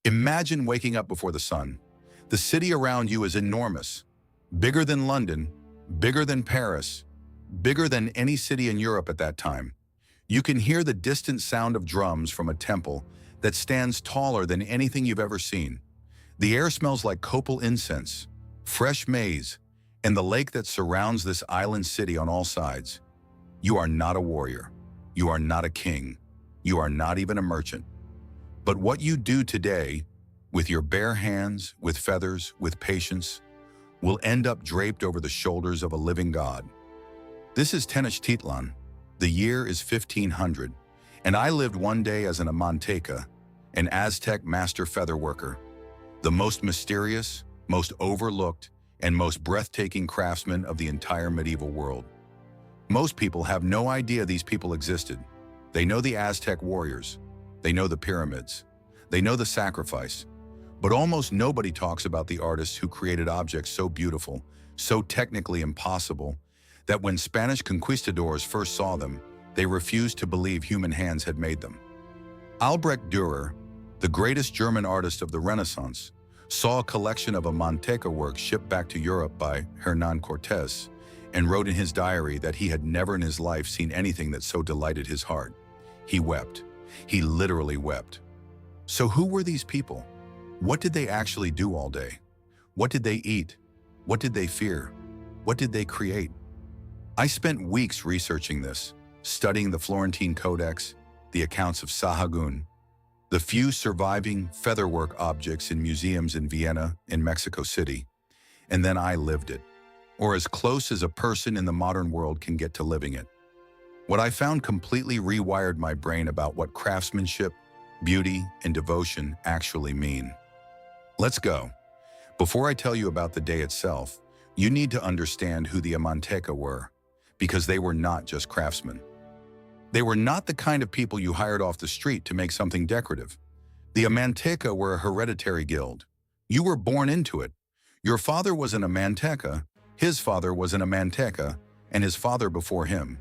Imagine waking up before the sun. The city around you is enormous, bigger than London, bigger than Paris, bigger than any city in Europe at that time. You can hear the distant sound of drums from a temple that stands taller than anything you've ever seen. The air smells like copal incense, fresh maize, and the lake that surrounds this island city on all sides. You are not a warrior. You are not a king. You are not even a merchant. But what you do today, with your bare hands, with feathers, with patience, will end up draped over the shoulders of a living god. This is Tenochtitlan. The year is 1500, and I lived one day as an Amanteca, an Aztec master feather worker, the most mysterious, most overlooked, and most breathtaking craftsman of the entire medieval world. Most people have no idea these people existed. They know the Aztec warriors. They know the pyramids. They know the sacrifice. But almost nobody talks about the artists who created objects so beautiful, so technically impossible, that when Spanish conquistadors first saw them, they refused to believe human hands had made them. Albrecht Dürer, the greatest German artist of the Renaissance, saw a collection of Amanteca works shipped back to Europe by Hernán Cortés and wrote in his diary that he had never in his life seen anything that so delighted his heart. He wept. He literally wept. So who were these people? What did they actually do all day? What did they eat? What did they fear? What did they create? I spent weeks researching this, studying the Florentine Codex, the accounts of Sahagún, the few surviving featherwork objects in museums in Vienna and Mexico City, and then I lived it, or as close as a person in the modern world can get to living it. What I found completely rewired my brain about what craftsmanship, beauty, and devotion actually mean. Let's go. Before I tell you about the day itself, you need to understand who the Amanteca were, because they were not just craftsmen. They were not the kind of people you hired off the street to make something decorative. The Amanteca were a hereditary guild. You were born into it. Your father was an Amanteca, his father was an Amanteca, and his father before him.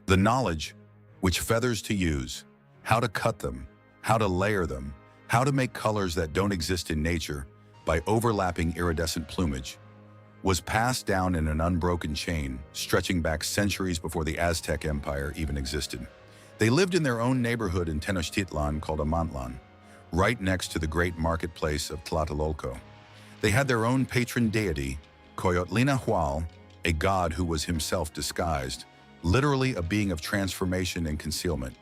The knowledge, which feathers to use, how to cut them, how to layer them, how to make colors that don't exist in nature by overlapping iridescent plumage, was passed down in an unbroken chain, stretching back centuries before the Aztec Empire even existed. They lived in their own neighborhood in Tenochtitlan called Amantlan, right next to the great marketplace of Tlatelolco. They had their own patron deity, Coyotlinahual, a god who was himself disguised, literally a being of transformation and concealment,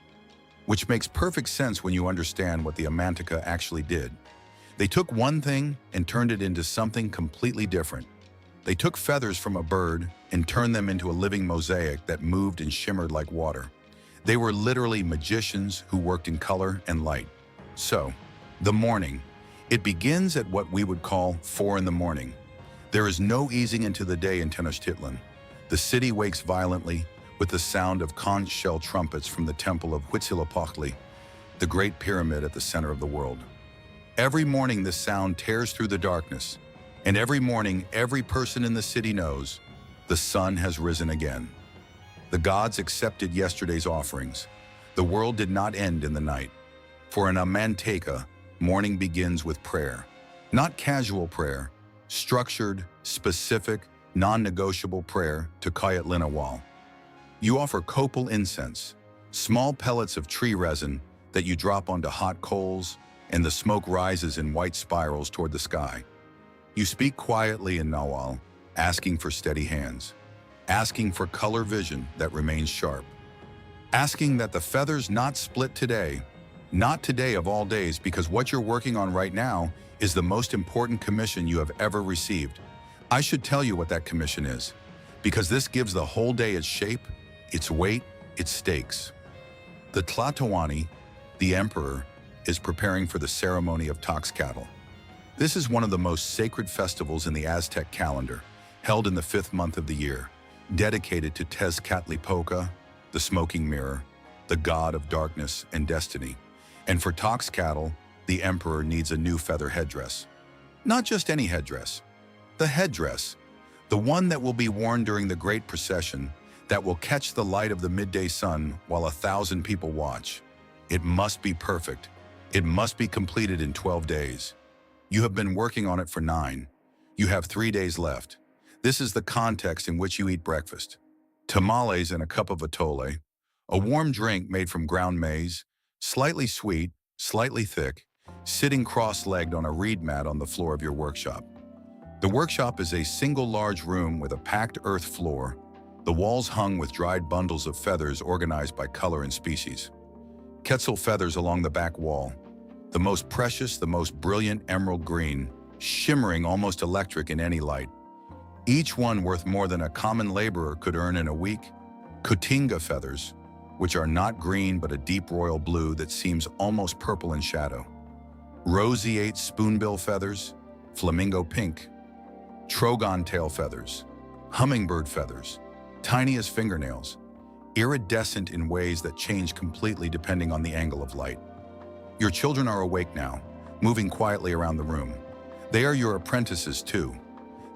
which makes perfect sense when you understand what the Amanteca actually did. They took one thing and turned it into something completely different. They took feathers from a bird and turned them into a living mosaic that moved and shimmered like water. They were literally magicians who worked in color and light. So, the morning. It begins at what we would call 4 in the morning. There is no easing into the day in Tenochtitlan. The city wakes violently with the sound of conch shell trumpets from the temple of Huitzilopochtli, the great pyramid at the center of the world. Every morning this sound tears through the darkness, and every morning every person in the city knows the sun has risen again. The gods accepted yesterday's offerings. The world did not end in the night. For an Amanteca, morning begins with prayer. Not casual prayer, structured, specific, non-negotiable prayer to Coyotlinahual. You offer copal incense, small pellets of tree resin that you drop onto hot coals, and the smoke rises in white spirals toward the sky. You speak quietly in Nahual, asking for steady hands, asking for color vision that remains sharp, asking that the feathers not split today, not today of all days, because what you're working on right now is the most important commission you have ever received. I should tell you what that commission is, because this gives the whole day its shape, its weight, its stakes. The Tlatoani, the emperor, is preparing for the ceremony of Toxcatl. This is one of the most sacred festivals in the Aztec calendar, held in the 5th month of the year, dedicated to Tezcatlipoca, the smoking mirror, the god of darkness and destiny. And for Toxcatl, the emperor needs a new feather headdress. Not just any headdress. The headdress, the one that will be worn during the great procession, that will catch the light of the midday sun while 1,000 people watch. It must be perfect. It must be completed in 12 days. You have been working on it for 9. You have 3 days left. This is the context in which you eat breakfast. Tamales and a cup of atole, a warm drink made from ground maize, slightly sweet, slightly thick, sitting cross-legged on a reed mat on the floor of your workshop. The workshop is a single large room with a packed earth floor, the walls hung with dried bundles of feathers organized by color and species. Quetzal feathers along the back wall, the most precious, the most brilliant emerald green, shimmering almost electric in any light. Each one worth more than a common laborer could earn in a week. Cotinga feathers, which are not green but a deep royal blue that seems almost purple in shadow. Roseate spoonbill feathers, flamingo pink. Trogon tail feathers, hummingbird feathers, tiny as fingernails, iridescent in ways that change completely depending on the angle of light. Your children are awake now, moving quietly around the room. They are your apprentices too.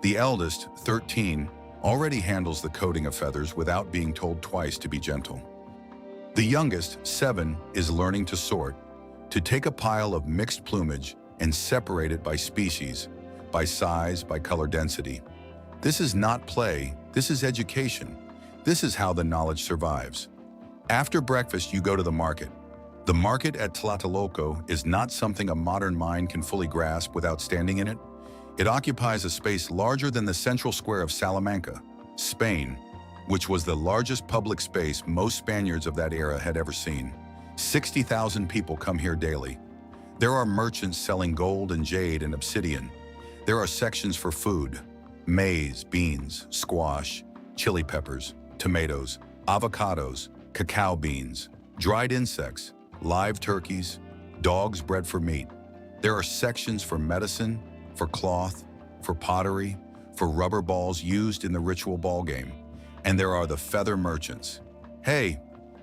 The eldest, 13, already handles the coating of feathers without being told twice to be gentle. The youngest, 7, is learning to sort, to take a pile of mixed plumage and separate it by species, by size, by color density. This is not play, this is education. This is how the knowledge survives. After breakfast, you go to the market. The market at Tlatelolco is not something a modern mind can fully grasp without standing in it. It occupies a space larger than the central square of Salamanca, Spain, which was the largest public space most Spaniards of that era had ever seen. 60,000 people come here daily. There are merchants selling gold and jade and obsidian. There are sections for food: maize, beans, squash, chili peppers, tomatoes, avocados, cacao beans, dried insects, live turkeys, dogs bred for meat. There are sections for medicine, for cloth, for pottery, for rubber balls used in the ritual ball game. And there are the feather merchants. Hey,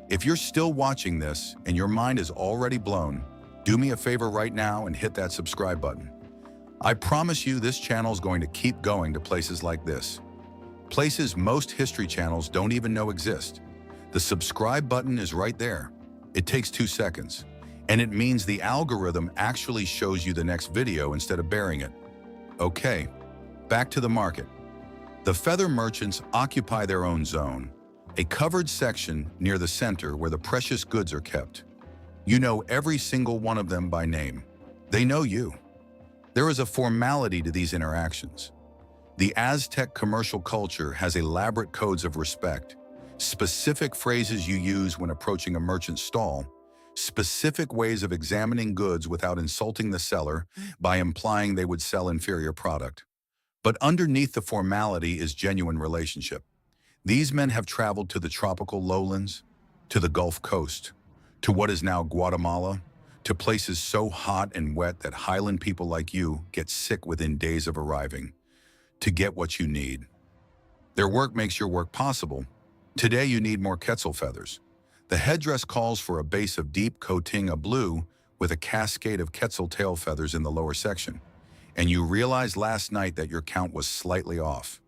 if you're still watching this and your mind is already blown, do me a favor right now and hit that subscribe button. I promise you this channel is going to keep going to places like this. Places most history channels don't even know exist. The subscribe button is right there. It takes 2 seconds, and it means the algorithm actually shows you the next video instead of burying it. Okay, back to the market. The feather merchants occupy their own zone, a covered section near the center where the precious goods are kept. You know every single one of them by name. They know you. There is a formality to these interactions. The Aztec commercial culture has elaborate codes of respect, specific phrases you use when approaching a merchant's stall, specific ways of examining goods without insulting the seller by implying they would sell inferior product. But underneath the formality is genuine relationship. These men have traveled to the tropical lowlands, to the Gulf Coast, to what is now Guatemala, to places so hot and wet that highland people like you get sick within days of arriving, to get what you need. Their work makes your work possible. Today you need more Quetzal feathers. The headdress calls for a base of deep cotinga blue with a cascade of Quetzal tail feathers in the lower section. And you realized last night that your count was slightly off.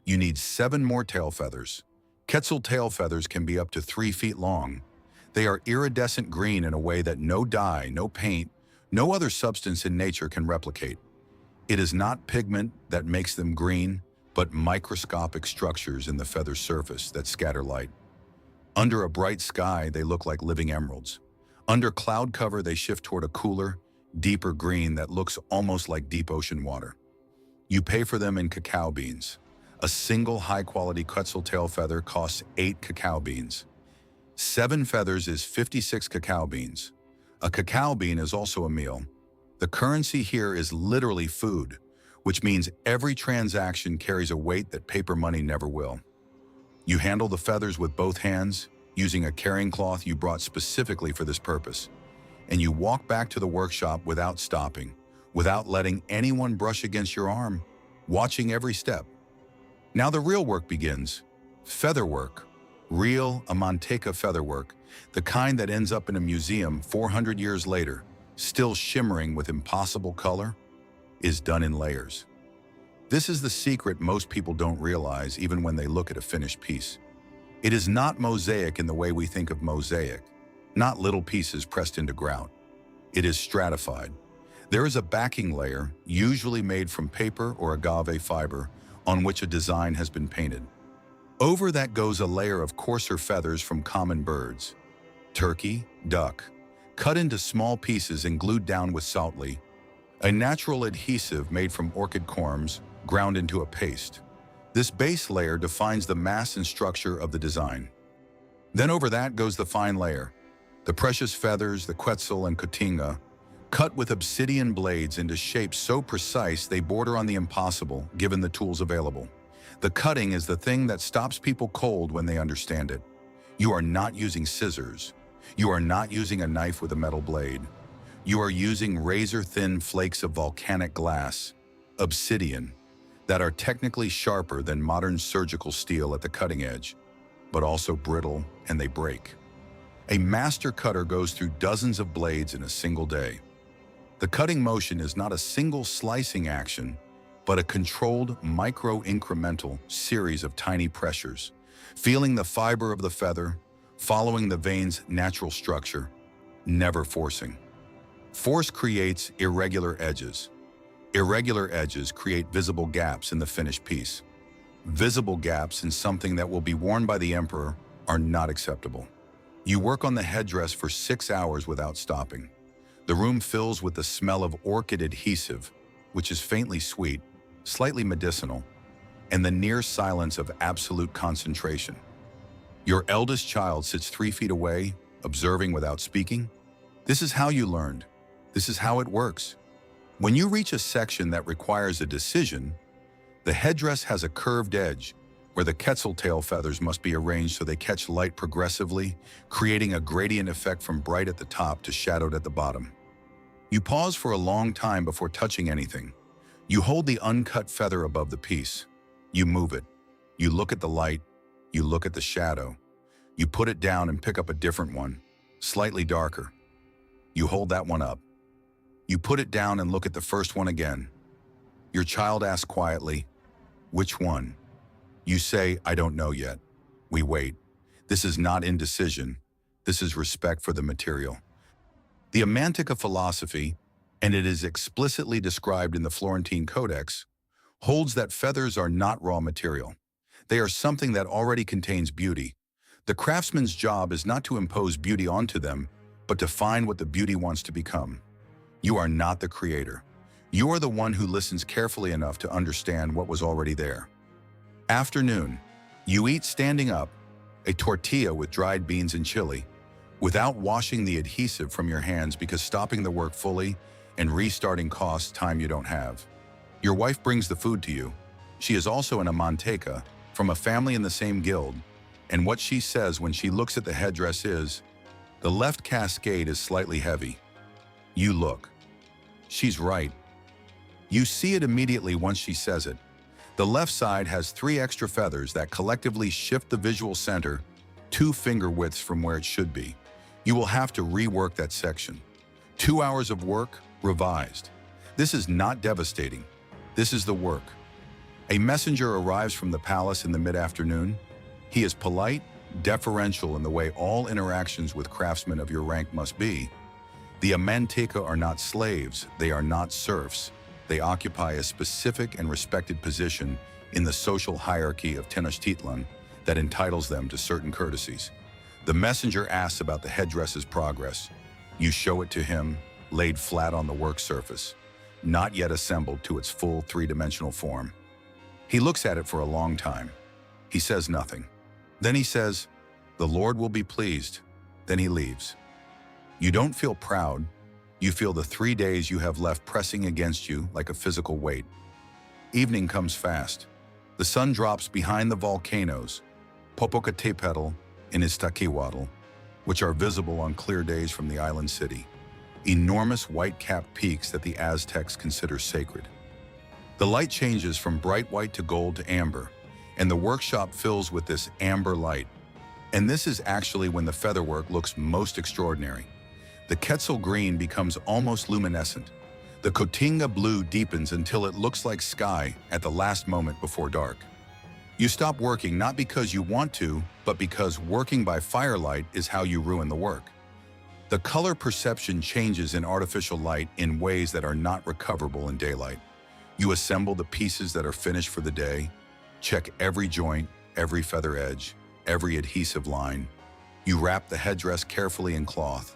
You need 7 more tail feathers. Quetzal tail feathers can be up to 3 feet long. They are iridescent green in a way that no dye, no paint, no other substance in nature can replicate. It is not pigment that makes them green, but microscopic structures in the feather surface that scatter light. Under a bright sky, they look like living emeralds. Under cloud cover, they shift toward a cooler, deeper green that looks almost like deep ocean water. You pay for them in cacao beans. A single high-quality Quetzal tail feather costs 8 cacao beans. 7 feathers is 56 cacao beans. A cacao bean is also a meal. The currency here is literally food, which means every transaction carries a weight that paper money never will. You handle the feathers with both hands, using a carrying cloth you brought specifically for this purpose. And you walk back to the workshop without stopping, without letting anyone brush against your arm, watching every step. Now the real work begins. Feather work. Real Amanteca feather work, the kind that ends up in a museum 400 years later, still shimmering with impossible color, is done in layers. This is the secret most people don't realize even when they look at a finished piece. It is not mosaic in the way we think of mosaic, not little pieces pressed into grout. It is stratified. There is a backing layer, usually made from paper or agave fiber, on which a design has been painted. Over that goes a layer of coarser feathers from common birds. Turkey, duck, cut into small pieces and glued down with saltly, a natural adhesive made from orchid corms, ground into a paste. This base layer defines the mass and structure of the design. Then over that goes the fine layer, the precious feathers, the quetzal and cotinga, cut with obsidian blades into shapes so precise they border on the impossible given the tools available. The cutting is the thing that stops people cold when they understand it. You are not using scissors. You are not using a knife with a metal blade. You are using razor-thin flakes of volcanic glass, obsidian, that are technically sharper than modern surgical steel at the cutting edge, but also brittle and they break. A master cutter goes through dozens of blades in a single day. The cutting motion is not a single slicing action, but a controlled micro-incremental series of tiny pressures, feeling the fiber of the feather, following the vein's natural structure, never forcing. Force creates irregular edges. Irregular edges create visible gaps in the finished piece. Visible gaps in something that will be worn by the emperor are not acceptable. You work on the headdress for 6 hours without stopping. The room fills with the smell of orchid adhesive, which is faintly sweet, slightly medicinal, and the near silence of absolute concentration. Your eldest child sits 3 feet away, observing without speaking. This is how you learned. This is how it works. When you reach a section that requires a decision, the headdress has a curved edge where the quetzal tail feathers must be arranged so they catch light progressively, creating a gradient effect from bright at the top to shadowed at the bottom. You pause for a long time before touching anything. You hold the uncut feather above the piece. You move it. You look at the light. You look at the shadow. You put it down and pick up a different one, slightly darker. You hold that one up. You put it down and look at the first one again. Your child asks quietly, "Which one?" You say, "I don't know yet." We wait. This is not indecision. This is respect for the material. The Amanteca philosophy, and it is explicitly described in the Florentine Codex, holds that feathers are not raw material. They are something that already contains beauty. The craftsman's job is not to impose beauty onto them, but to find what the beauty wants to become. You are not the creator. You are the one who listens carefully enough to understand what was already there. Afternoon. You eat standing up, a tortilla with dried beans and chili, without washing the adhesive from your hands because stopping the work fully and restarting costs time you don't have. Your wife brings the food to you. She is also an Amanteca, from a family in the same guild, and what she says when she looks at the headdress is, "The left cascade is slightly heavy." You look. She's right. You see it immediately once she says it. The left side has 3 extra feathers that collectively shift the visual center 2 finger widths from where it should be. You will have to rework that section. 2 hours of work, revised. This is not devastating. This is the work. A messenger arrives from the palace in the mid-afternoon. He is polite, deferential in the way all interactions with craftsmen of your rank must be. The Amanteca are not slaves, they are not serfs. They occupy a specific and respected position in the social hierarchy of Tenochtitlan that entitles them to certain courtesies. The messenger asks about the headdress's progress. You show it to him, laid flat on the work surface, not yet assembled to its full 3-dimensional form. He looks at it for a long time. He says nothing. Then he says, "The Lord will be pleased." Then he leaves. You don't feel proud. You feel the 3 days you have left pressing against you like a physical weight. Evening comes fast. The sun drops behind the volcanoes, Popocatépetl and Iztaccíhuatl, which are visible on clear days from the island city, enormous white-capped peaks that the Aztecs consider sacred. The light changes from bright white to gold to amber, and the workshop fills with this amber light. And this is actually when the featherwork looks most extraordinary. The quetzal green becomes almost luminescent. The cotinga blue deepens until it looks like sky at the last moment before dark. You stop working not because you want to, but because working by firelight is how you ruin the work. The color perception changes in artificial light in ways that are not recoverable in daylight. You assemble the pieces that are finished for the day, check every joint, every feather edge, every adhesive line. You wrap the headdress carefully in cloth.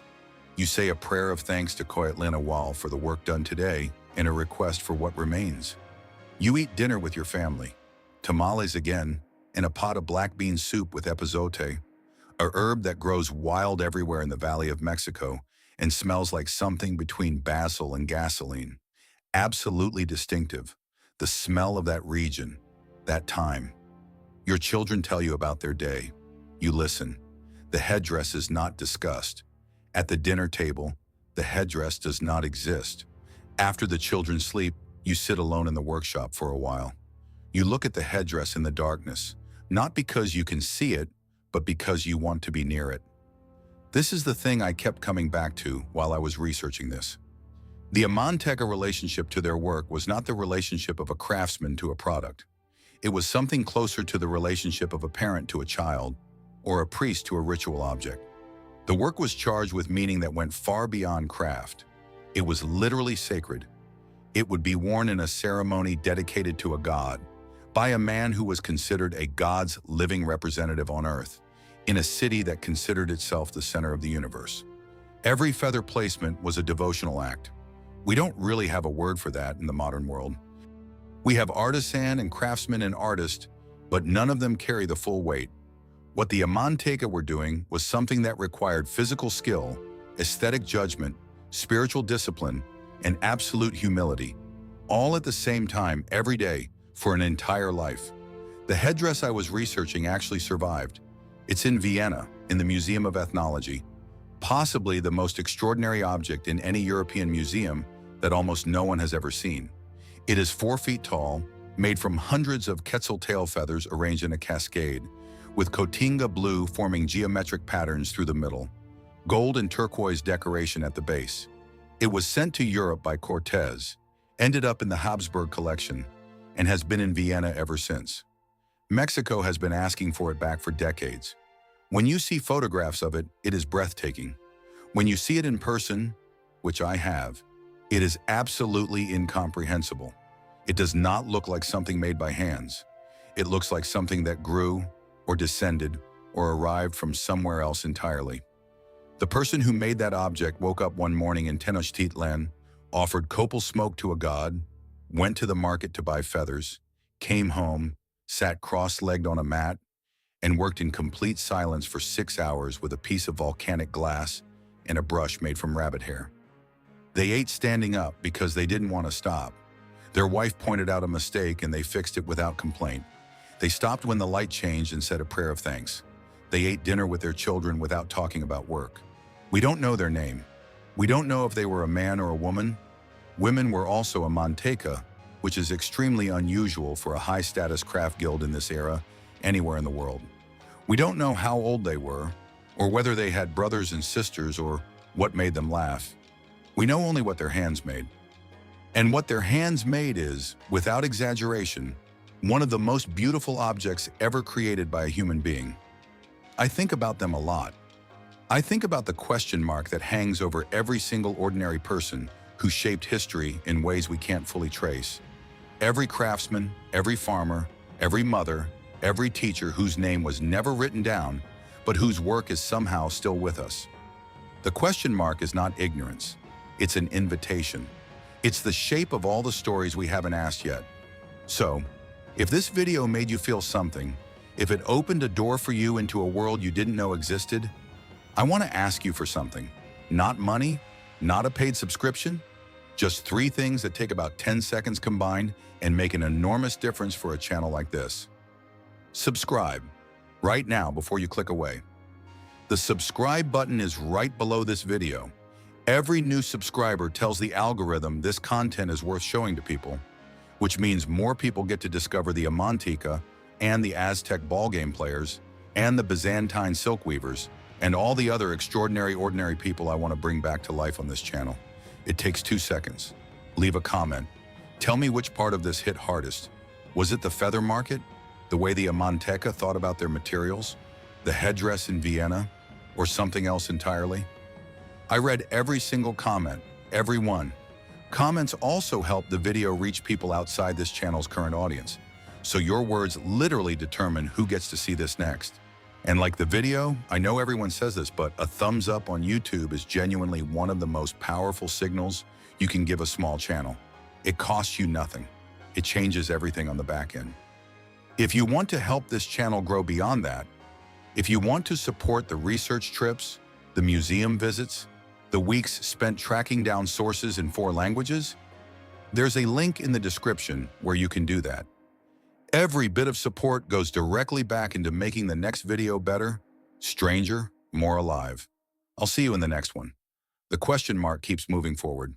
You say a prayer of thanks to Coatlinawal for the work done today and a request for what remains. You eat dinner with your family, tamales again, and a pot of black bean soup with epazote, a herb that grows wild everywhere in the Valley of Mexico and smells like something between basil and gasoline. Absolutely distinctive, the smell of that region, that time. Your children tell you about their day. You listen. The headdress is not discussed. At the dinner table, the headdress does not exist. After the children sleep, you sit alone in the workshop for a while. You look at the headdress in the darkness, not because you can see it, but because you want to be near it. This is the thing I kept coming back to while I was researching this. The Amanteca relationship to their work was not the relationship of a craftsman to a product. It was something closer to the relationship of a parent to a child, or a priest to a ritual object. The work was charged with meaning that went far beyond craft. It was literally sacred. It would be worn in a ceremony dedicated to a god, by a man who was considered a god's living representative on earth, in a city that considered itself the center of the universe. Every feather placement was a devotional act. We don't really have a word for that in the modern world. We have artisan and craftsman and artist, but none of them carry the full weight. What the Amanteca were doing was something that required physical skill, aesthetic judgment, spiritual discipline, and absolute humility, all at the same time every day for an entire life. The headdress I was researching actually survived. It's in Vienna, in the Museum of Ethnology, possibly the most extraordinary object in any European museum that almost no one has ever seen. It is 4 feet tall, made from hundreds of quetzal tail feathers arranged in a cascade, with cotinga blue forming geometric patterns through the middle, gold and turquoise decoration at the base. It was sent to Europe by Cortés, ended up in the Habsburg collection, and has been in Vienna ever since. Mexico has been asking for it back for decades. When you see photographs of it, it is breathtaking. When you see it in person, which I have, it is absolutely incomprehensible. It does not look like something made by hands. It looks like something that grew, or descended, or arrived from somewhere else entirely. The person who made that object woke up one morning in Tenochtitlan, offered copal smoke to a god, went to the market to buy feathers, came home, sat cross-legged on a mat, and worked in complete silence for 6 hours with a piece of volcanic glass and a brush made from rabbit hair. They ate standing up because they didn't want to stop. Their wife pointed out a mistake and they fixed it without complaint. They stopped when the light changed and said a prayer of thanks. They ate dinner with their children without talking about work. We don't know their name. We don't know if they were a man or a woman. Women were also a Amanteca, which is extremely unusual for a high-status craft guild in this era, anywhere in the world. We don't know how old they were, or whether they had brothers and sisters, or what made them laugh. We know only what their hands made. And what their hands made is, without exaggeration, one of the most beautiful objects ever created by a human being. I think about them a lot. I think about the question mark that hangs over every single ordinary person who shaped history in ways we can't fully trace. Every craftsman, every farmer, every mother, every teacher whose name was never written down, but whose work is somehow still with us. The question mark is not ignorance. It's an invitation. It's the shape of all the stories we haven't asked yet. So, if this video made you feel something, if it opened a door for you into a world you didn't know existed, I want to ask you for something. Not money, not a paid subscription, just 3 things that take about 10 seconds combined and make an enormous difference for a channel like this. Subscribe right now before you click away. The subscribe button is right below this video. Every new subscriber tells the algorithm this content is worth showing to people, which means more people get to discover the Amanteca and the Aztec ball game players and the Byzantine silk weavers and all the other extraordinary ordinary people I want to bring back to life on this channel. It takes 2 seconds. Leave a comment. Tell me which part of this hit hardest. Was it the feather market? The way the Amanteca thought about their materials? The headdress in Vienna? Or something else entirely? I read every single comment, every one. Comments also help the video reach people outside this channel's current audience. So your words literally determine who gets to see this next. And like the video, I know everyone says this, but a thumbs up on YouTube is genuinely one of the most powerful signals you can give a small channel. It costs you nothing. It changes everything on the back end. If you want to help this channel grow beyond that, if you want to support the research trips, the museum visits, the weeks spent tracking down sources in 4 languages, there's a link in the description where you can do that. Every bit of support goes directly back into making the next video better, stranger, more alive. I'll see you in the next one. The question mark keeps moving forward.